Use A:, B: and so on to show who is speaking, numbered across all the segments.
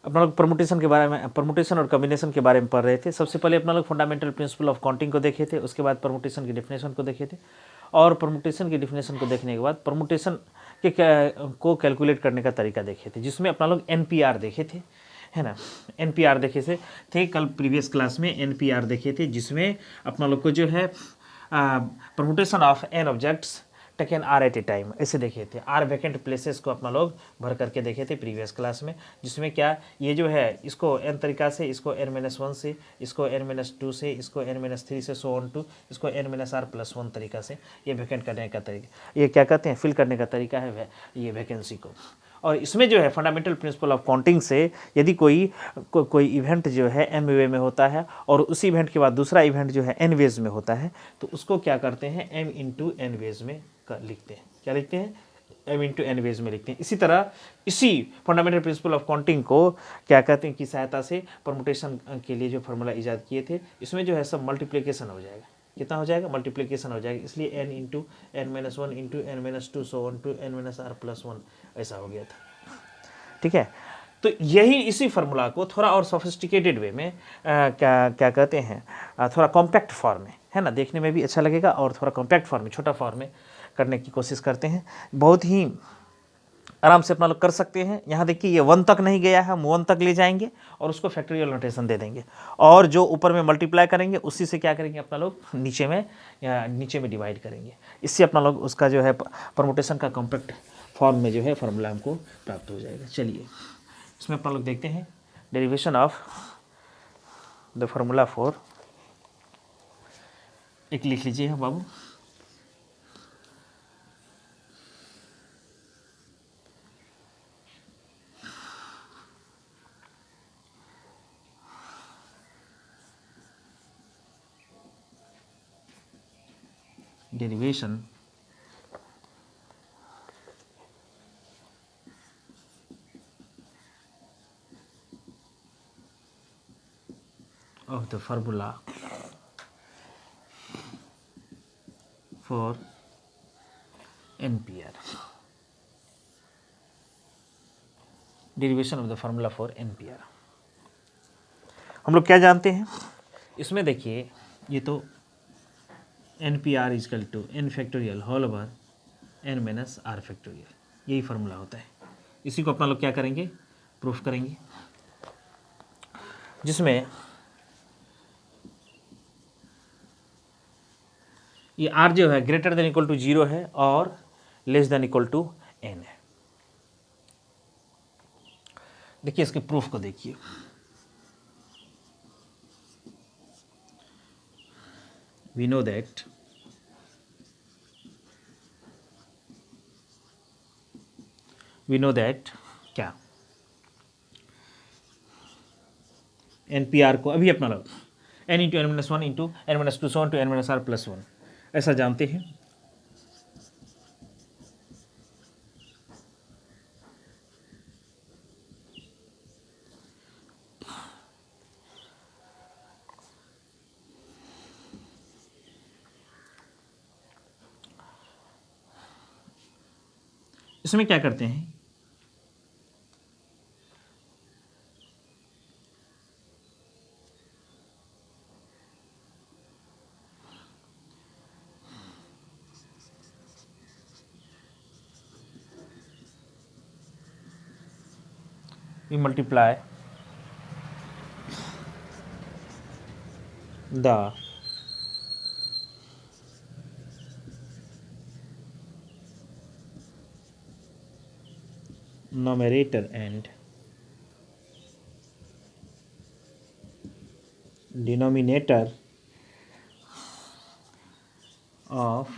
A: अपना लोग परमुटेशन के बारे में, परमुटेशन और कॉम्बिनेशन के बारे में पढ़ रहे थे। सबसे पहले अपना लोग फंडामेंटल प्रिंसिपल ऑफ काउंटिंग को देखे थे, उसके बाद परमुटेशन की डेफिनेशन को देखे थे, और परमुटेशन की डेफिनेशन को देखने के बाद परमुटेशन के को कैलकुलेट करने का तरीका देखे थे, जिसमें अपना लोग एनपीआर देखे थे, है ना। एनपीआर देखे थे कल प्रीवियस क्लास में एनपीआर देखे थे, जिसमें अपना लोग को जो है permutation of n objects taken r at a time ऐसे देखे थे। आर वैकेंट प्लेसेस को अपना लोग भर करके देखे थे प्रीवियस क्लास में, जिसमें क्या ये जो है इसको एन तरीका से, इसको n-1 से, इसको n-2 से, इसको n-3 से, सो ऑन टू, इसको n-r+1 तरीका से ये वैकेंट करने का तरीका, ये क्या कहते हैं, फिल करने का तरीका है ये वैकेंसी को। और इसमें जो है फंडामेंटल प्रिंसिपल ऑफ काउंटिंग से यदि कोई इवेंट जो है एम वे में होता है और उसी इवेंट के बाद दूसरा इवेंट जो है एन वेज में होता है, तो उसको क्या करते हैं, m इंटू एन वेज में लिखते हैं। क्या लिखते हैं, m इंटू एन वेज में लिखते हैं। इसी तरह इसी फंडामेंटल प्रिंसिपल ऑफ काउंटिंग को क्या कहते हैं की सहायता से परमुटेशन के लिए जो फार्मूला ईजाद किए थे, इसमें जो है सब मल्टीप्लिकेशन हो जाएगा। कितना हो जाएगा, मल्टीप्लिकेशन हो जाएगा, इसलिए n into n-1 into n-2 so on to n-r+1 ऐसा हो गया था। ठीक है, तो यही इसी फार्मूला को थोड़ा और सोफिस्टिकेटेड वे में क्या कहते हैं, थोड़ा कॉम्पैक्ट फॉर्म में, है ना, देखने में भी अच्छा लगेगा और थोड़ा कॉम्पैक्ट फॉर्म में, छोटा फॉर्म में करने की कोशिश करते हैं। बहुत ही आराम से अपना लोग कर सकते हैं। यहाँ देखिए ये 1 तक नहीं गया है, हम 1 तक ले जाएंगे और उसको फैक्टोरियल नोटेशन दे देंगे, और जो ऊपर में मल्टीप्लाई करेंगे उसी से क्या करेंगे अपना लोग नीचे में डिवाइड करेंगे। इससे अपना लोग उसका जो है परमुटेशन का कॉम्पैक्ट फॉर्म में जो है फार्मूला हमको प्राप्त हो जाएगा। चलिए इसमें अपना लोग देखते हैं derivation of the formula for, एक लिख लीजिए बाबू, derivation of the formula for NPR, derivation of the formula for NPR। हम लोग क्या जानते हैं इसमें, देखिए ये तो NPR equal to n factorial whole over n-r factorial, यही फार्मूला होता है। इसी को अपना लोग क्या करेंगे, प्रूफ करेंगे, जिसमें ये r जो है ग्रेटर देन इक्वल टू 0 है और less than equal to n है। देखिए इसके प्रूफ को देखिए, we know that क्या NPR को अभी अपना लोग n into n-1 into n-2 so to n-r+1 ऐसा जानते हैं। इसमें क्या करते हैं, we multiply the numerator and denominator of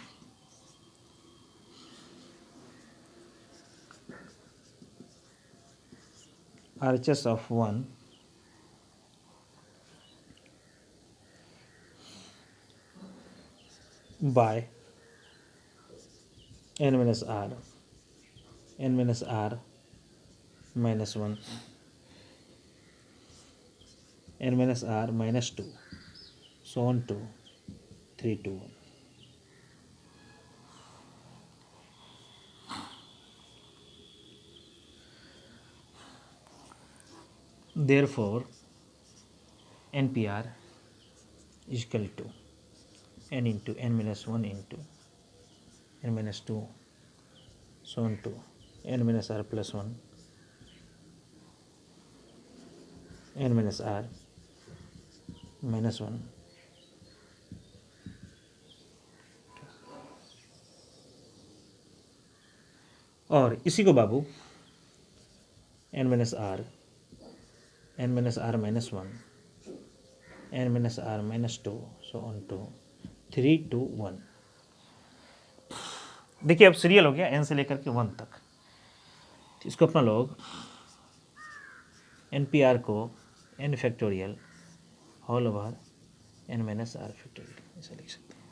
A: RHS of 1 by n-r minus 1 n-r minus 2 so on to 3 to 1। Therefore, NPR is equal to n into n minus 1 into n minus 2 so on to n minus r plus 1 n minus r minus 1 और इसी को बाबू n minus r n minus r minus 1 n minus r minus 2 so on to 3 to 1। देखिए अब serial हो गया n से लेकर के 1 तक। तो इसको अपना लोग NPR को n factorial whole over n minus r factorial ऐसा लिख सकते हैं।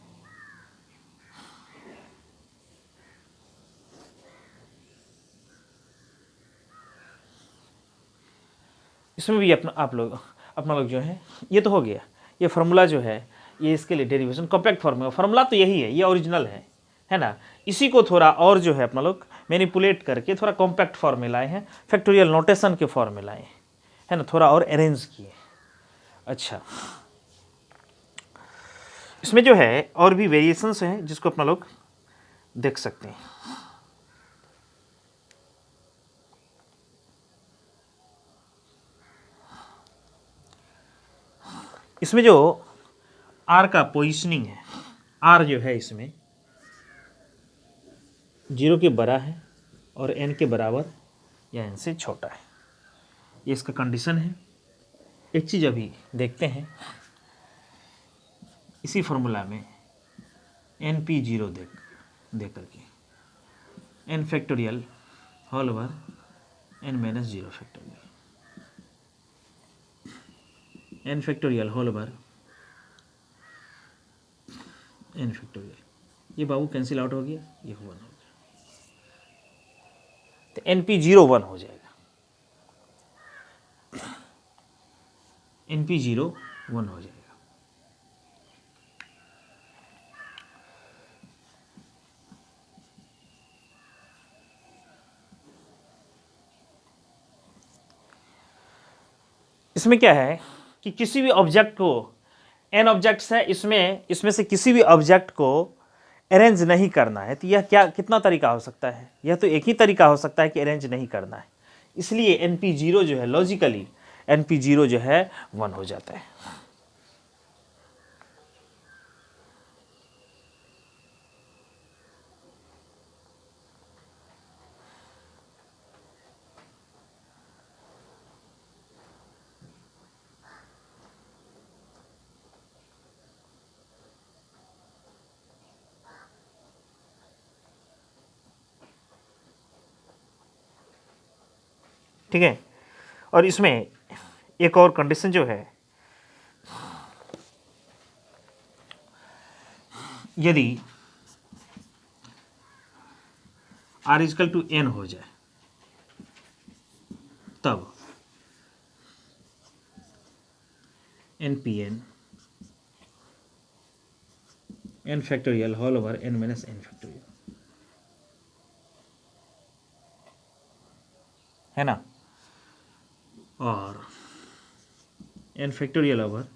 A: इसमें भी आप लोग अपना लोग जो है ये तो हो गया, ये फार्मूला जो है ये इसके लिए डेरिवेशन कॉम्पैक्ट फार्मूला तो यही है, ये ओरिजिनल है ना। इसी को थोड़ा और जो है अपना लोग मैनिपुलेट करके थोड़ा कॉम्पैक्ट फॉर्म में लाए हैं, फैक्टोरियल नोटेशन के फॉर्म में लाए है ना, थोड़ा और अरेंज किए। अच्छा, इसमें जो है और भी वेरिएशंस हैं जिसको अपना लोग देख सकते हैं। इसमें जो आर का पोजिशनिंग है, आर जो है इसमें 0 के बड़ा है और n के बराबर या n से छोटा है, ये इसका कंडीशन है। एक चीज़ अभी देखते हैं, इसी फार्मूला में NP0 दे करके n factorial whole over n minus 0 factorial n factorial whole over n factorial, ये बाबू कैंसिल आउट हो गया, ये 1 हो गया, तो NP0 1 हो जाएगा, NP0 1 हो जाएगा। इसमें क्या है कि किसी भी ऑब्जेक्ट को, n ऑब्जेक्ट्स है इसमें से किसी भी ऑब्जेक्ट को अरेंज नहीं करना है, तो यह कितना तरीका हो सकता है? यह तो एक ही तरीका हो सकता है कि अरेंज नहीं करना है, इसलिए NP0 जो है लॉजिकली NP0 जो है 1 हो जाता है। ठीक है, और इसमें एक और कंडीशन जो है, यदि r इक्वल टू n हो जाए तब NPN n factorial whole over n minus n factorial, है ना, और n फैक्टोरियल ओवर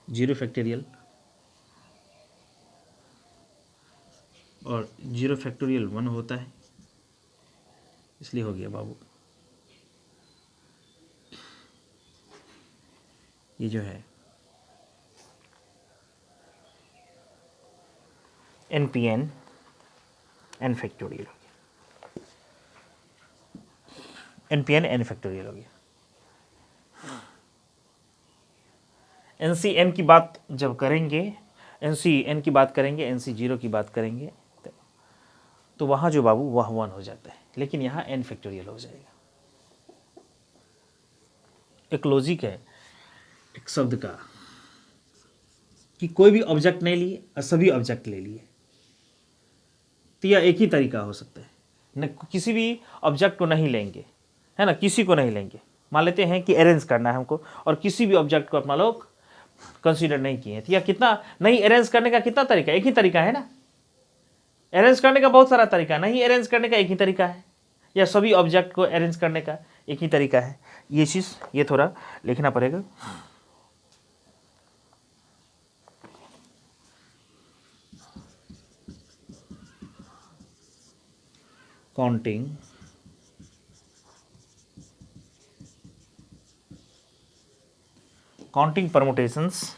A: 0 फैक्टोरियल और 0 फैक्टोरियल 1 होता है, इसलिए हो गया बाबू ये जो है NPN n फैक्टोरियल हो गया, NPN n फैक्टोरियल हो गया। NCN की बात जब करेंगे, NCN की बात करेंगे, NC0 की बात करेंगे, तो वहाँ जो बाबू वह 1 हो जाता है, लेकिन यहाँ n फैक्टोरियल हो जाएगा। एक लॉजिक है एक शब्द का कि कोई भी ऑब्जेक्ट नहीं लिए और सभी ऑब्जेक्ट ले लिए, तो यह एक ही तरीका हो सकता है, न किसी भी ऑब्जेक्ट को नहीं लेंगे, है ना, किसी को नहीं लेंगे, मान लेते हैं कि अरेंज करना है हमको और किसी भी ऑब्जेक्ट को अपना लोग कंसीडर नहीं किए, तो यह कितना नहीं, अरेंज करने का कितना तरीका, एक ही तरीका है ना, अरेंज करने का बहुत सारा तरीका, नहीं अरेंज करने का एक ही तरीका है, या सभी ऑब्जेक्ट को अरेंज करने का एक ही तरीका है। ये चीज़ ये थोड़ा लिखना पड़ेगा। Counting permutations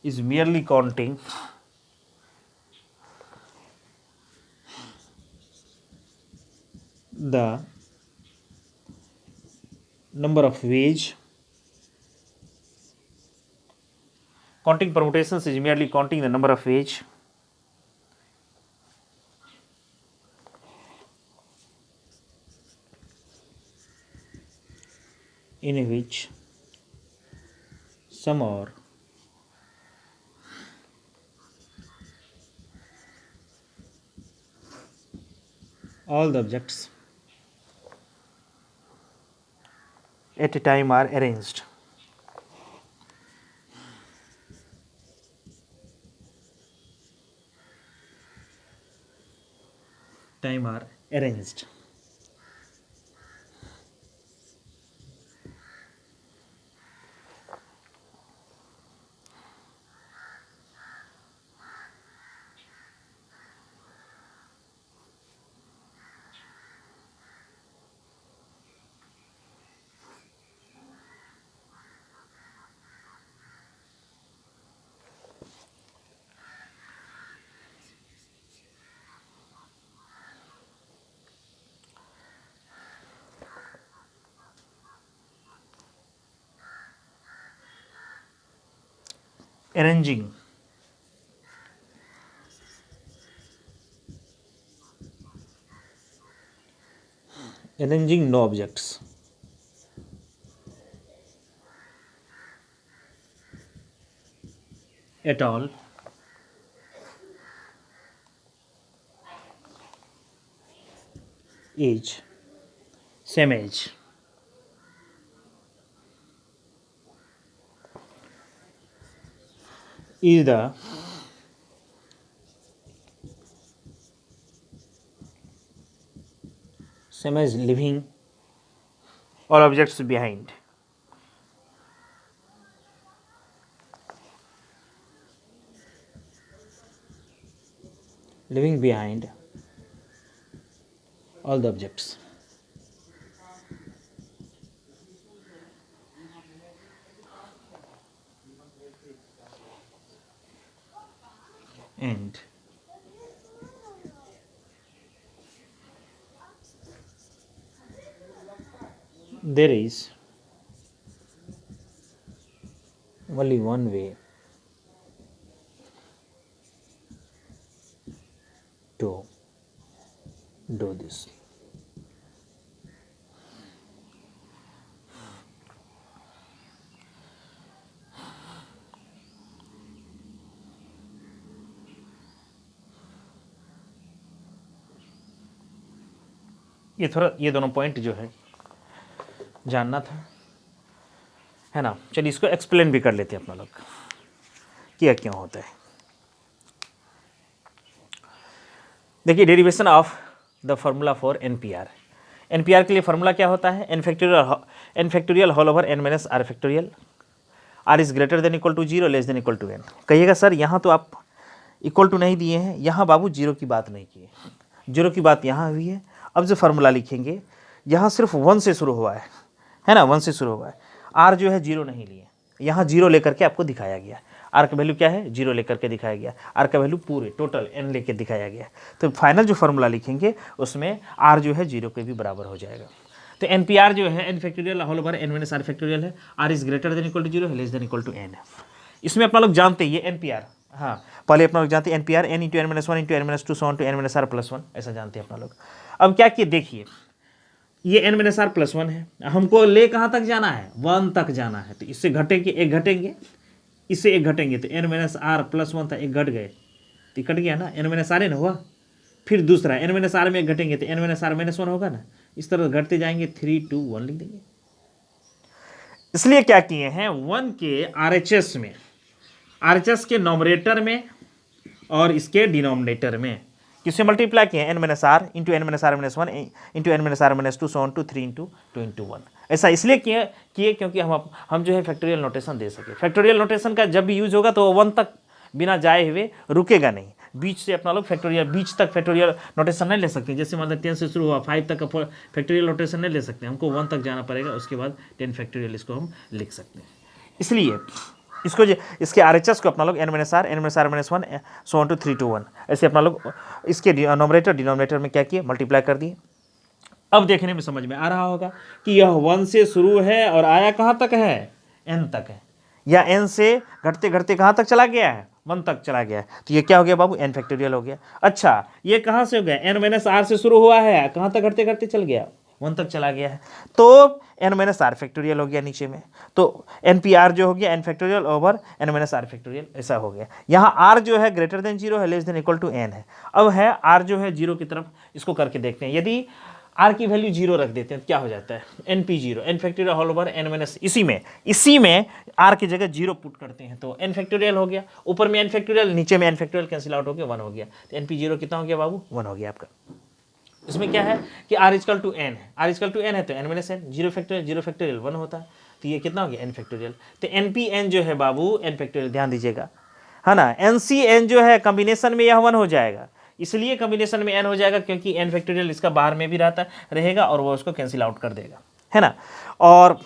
A: is merely counting the number of ways. Counting permutations is merely counting the number of ways in which some or all the objects at a time are arranged. Time are arranged. Arranging no objects at all is same age. Is the same as leaving all objects behind. Leaving behind all the objects. And there is only one way to do this. ये थोड़ा ये दोनों point जो है जानना था, है ना। चलिए इसको एक्सप्लेन भी कर लेते हैं अपना लोग, क्या क्यों होता है। देखिए derivation of the formula for NPR. NPR के लिए फार्मूला क्या होता है, N factorial whole over N minus are factorial, R is greater than equal to zero less than equal to N. कहिएगा सर यहाँ तो आप इक्वल टू नहीं दिए हैं, यहाँ बाबू जीरो की बात नहीं की है, जीरो की बात यहाँ हुई है। अब जो फार्मूला लिखेंगे यहाँ सिर्फ वन से शुरू हुआ है ना, वन से शुरू हुआ है। आर जो है जीरो नहीं लिए, यहाँ जीरो लेकर के आपको दिखाया गया। आर का वैल्यू क्या है, जीरो लेकर के दिखाया गया। आर का वैल्यू पूरे टोटल एन लेकर दिखाया गया। तो फाइनल जो फार्मूला लिखेंगे उसमें आर जो है जीरो के भी बराबर हो जाएगा। तो एन पी आर जो है N factorial whole over N minus are factorial है, r is greater than equal to zero है, less than equal to n है। इसमें अपना लोग जानते हैं ये एन पी आर, हाँ पहले अपना लोग जानते हैं N P R N into N minus one into N minus two so to N minus R plus one, ऐसा जानते हैं अपना लोग। अब क्या किए देखिए, ये N minus R plus one है, हमको ले कहाँ तक जाना है, वन तक जाना है। तो इससे घटेंगे एक घटेंगे, इससे एक घटेंगे, तो N minus R plus one था, एक घट गए तो कट गया ना, एन माइनस आर एन हुआ। फिर दूसरा एन माइनस आर में एक घटेंगे तो N minus R minus one होगा ना। इस तरह घटते जाएंगे, 3 2 1 लिख देंगे। इसलिए क्या किए हैं, 1 के RHS में, RHS के नॉमरेटर में और इसके डिनोमिनेटर में किससे मल्टीप्लाई किए, n minus R into N minus R minus one into N minus R minus two so on to 3 into 2 into 1। ऐसा इसलिए किए क्योंकि हम जो है फैक्टोरियल नोटेशन दे सके। फैक्टोरियल नोटेशन का जब भी यूज होगा तो 1 तक बिना जाए हुए रुकेगा नहीं, बीच से अपना लोग फैक्टोरियल बीच तक फैक्टोरियल नोटेशन नहीं ले सकते। जैसे मतलब 10 से शुरू हुआ 5 तक का फैक्टोरियल नोटेशन नहीं ले सकते, हमको 1 तक जाना पड़ेगा, उसके बाद 10 फैक्टोरियल इसको हम लिख सकते हैं। इसलिए इसको इसके RHS को अपना लोग n minus R minus one so on to 3 to 1 ऐसे अपना लोग इसके नॉमरेटर डिनोमिनेटर में क्या किए, मल्टीप्लाई कर दिए। अब देखने में समझ में आ रहा होगा कि यह 1 से शुरू है और आया कहाँ तक है, n तक है, या n से घटते घटते कहाँ तक चला गया है, 1 तक चला गया है। तो ये क्या हो गया बाबू, n फैक्टोरियल हो गया। अच्छा ये कहाँ से हो गया, n माइनस आर से शुरू हुआ है, कहाँ तक घटते घटते चल गया, 1 तक चला गया है, तो n माइनस आर फैक्टोरियल हो गया नीचे में। तो NPR जो हो गया n factorial over n minus are factorial, ऐसा हो गया। यहाँ r जो है ग्रेटर देन 0 है, less than equal to n है। अब है r जो है 0 की तरफ, इसको करके देखते हैं। यदि r की वैल्यू 0 रख देते हैं तो क्या हो जाता है, NP0 n factorial whole over n minus, इसी में r की जगह 0 पुट करते हैं तो n फैक्टोरियल हो गया। ऊपर में n फैक्टोरियल, नीचे में n फैक्टोरियल कैंसिल आउट हो गया, 1 हो गया। तो NP0 कितना हो गया बाबू, 1 हो गया आपका। इसमें क्या है कि r इक्वल टू n है, r इक्वल टू n है तो n माइनस n, 0 फैक्टोरियल 1 होता है, तो ये कितना हो गया, n फैक्टोरियल। तो NPn जो है बाबू n फैक्टोरियल, ध्यान दीजिएगा है ना, NCn जो है कॉम्बिनेशन में यह 1 हो जाएगा, इसलिए कॉम्बिनेशन में n हो जाएगा क्योंकि n फैक्टोरियल इसका बाहर में भी रहेगा और वो उसको कैंसिल आउट कर देगा, है ना। और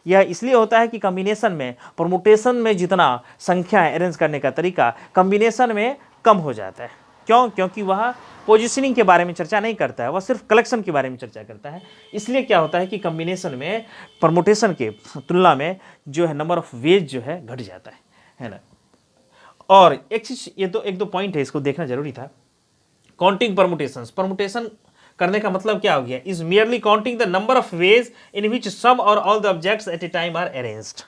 A: यह इसलिए होता है कि कॉम्बिनेशन में, परमुटेशन में जितना संख्या अरेंज करने का तरीका कॉम्बिनेशन में कम हो जाता है। क्यों, क्योंकि वह पोजिशनिंग के बारे में चर्चा नहीं करता है, वह सिर्फ कलेक्शन के बारे में चर्चा करता है। इसलिए क्या होता है कि कॉम्बिनेशन में परमुटेशन के तुलना में जो है नंबर ऑफ वेज जो है घट जाता है ना। और एक चीज, ये तो एक दो पॉइंट है, इसको देखना जरूरी था। काउंटिंग परमुटेशंस, परमुटेशन करने का मतलब क्या हो गया, is merely counting the number of ways in which some or all the objects at a time are arranged.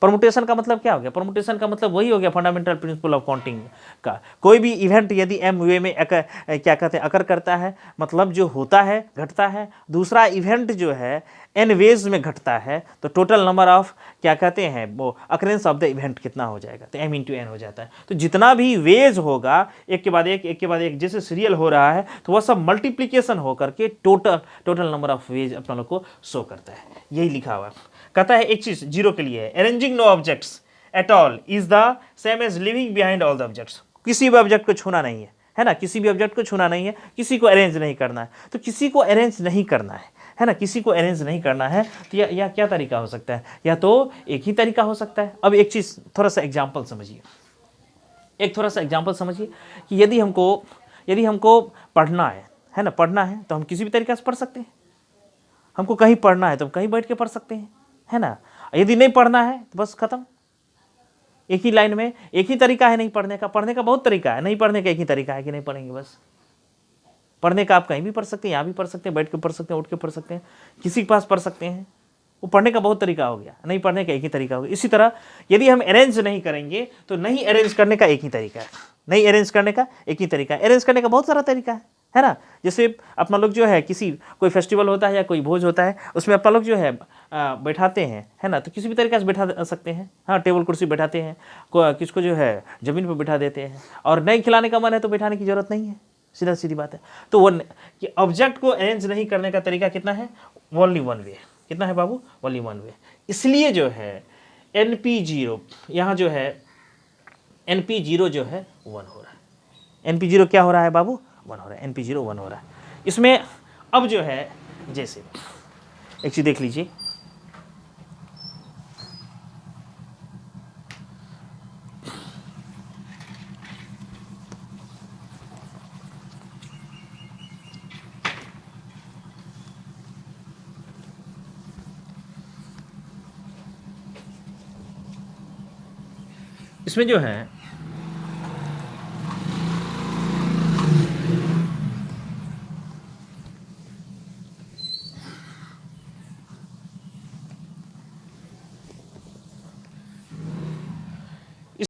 A: Permutation का मतलब क्या हो गया, परमुटेशन का मतलब वही हो गया फंडामेंटल प्रिंसिपल ऑफ काउंटिंग का। कोई भी इवेंट यदि m वे में क्या कहते हैं अकर करता है, मतलब जो होता है घटता है, दूसरा इवेंट जो है n वेज में घटता है, तो टोटल नंबर ऑफ क्या कहते हैं वो अकरेंस ऑफ द इवेंट कितना हो जाएगा, तो m इंटू n हो जाता है। तो जितना भी वेज होगा एक के बाद एक जैसे सीरियल हो रहा है, तो वह सब मल्टीप्लीकेशन होकर के टोटल नंबर ऑफ वेज अपना लोग को शो करता है। यही लिखा हुआ कहता है। एक चीज 0 के लिए है, arranging no objects at all is the same as leaving behind all the objects. किसी भी ऑब्जेक्ट को छूना नहीं है ना, किसी भी ऑब्जेक्ट को छूना नहीं है, किसी को अरेंज नहीं करना है। तो किसी को अरेंज नहीं करना है ना, किसी को अरेंज नहीं करना है, तो यह क्या तरीका हो सकता है, या तो एक ही तरीका हो सकता है। अब एक चीज थोड़ा सा एग्जाम्पल समझिए, कि यदि हमको पढ़ना है ना, पढ़ना है तो हम किसी भी तरीका से पढ़ सकते हैं। हमको कहीं पढ़ना है तो हम कहीं बैठ के पढ़ सकते हैं, है ना। यदि नहीं पढ़ना है तो बस खत्म, एक ही लाइन में एक ही तरीका है नहीं पढ़ने का। पढ़ने का बहुत तरीका है, नहीं पढ़ने का एक ही तरीका है कि नहीं पढ़ेंगे बस। पढ़ने का आप कहीं भी पढ़ सकते हैं, यहाँ भी पढ़ सकते हैं, बैठ के पढ़ सकते हैं, उठ के पढ़ सकते हैं, किसी के पास पढ़ सकते हैं। वो पढ़ने का बहुत तरीका हो गया, नहीं पढ़ने का एक ही तरीका हो गया। इसी तरह यदि हम अरेंज नहीं करेंगे तो नहीं अरेंज करने का एक ही तरीका है, नहीं अरेंज करने का एक ही तरीका है। अरेंज करने का बहुत सारा तरीका है ना। जैसे अपना लोग जो है कोई फेस्टिवल होता है या कोई भोज होता है, उसमें अपना लोग जो है बैठाते हैं, है ना, तो किसी भी तरीके से बैठा सकते हैं। हाँ, टेबल कुर्सी बैठाते हैं, किसको जो है ज़मीन पर बैठा देते हैं, और नहीं खिलाने का मन है तो बैठाने की जरूरत नहीं है, सीधा सीधी बात है। तो वो कि ऑब्जेक्ट को अरेंज नहीं करने का तरीका कितना है, ओनली 1 वे। कितना है बाबू, ओनली 1 वे। इसलिए जो है NP0 यहाँ जो है NP0 जो है 1 हो रहा है। NP0 क्या हो रहा है बाबू, 1 हो रहा है। NP0 1 हो रहा है। इसमें अब जो है जैसे एक चीज देख लीजिए, इसमें जो है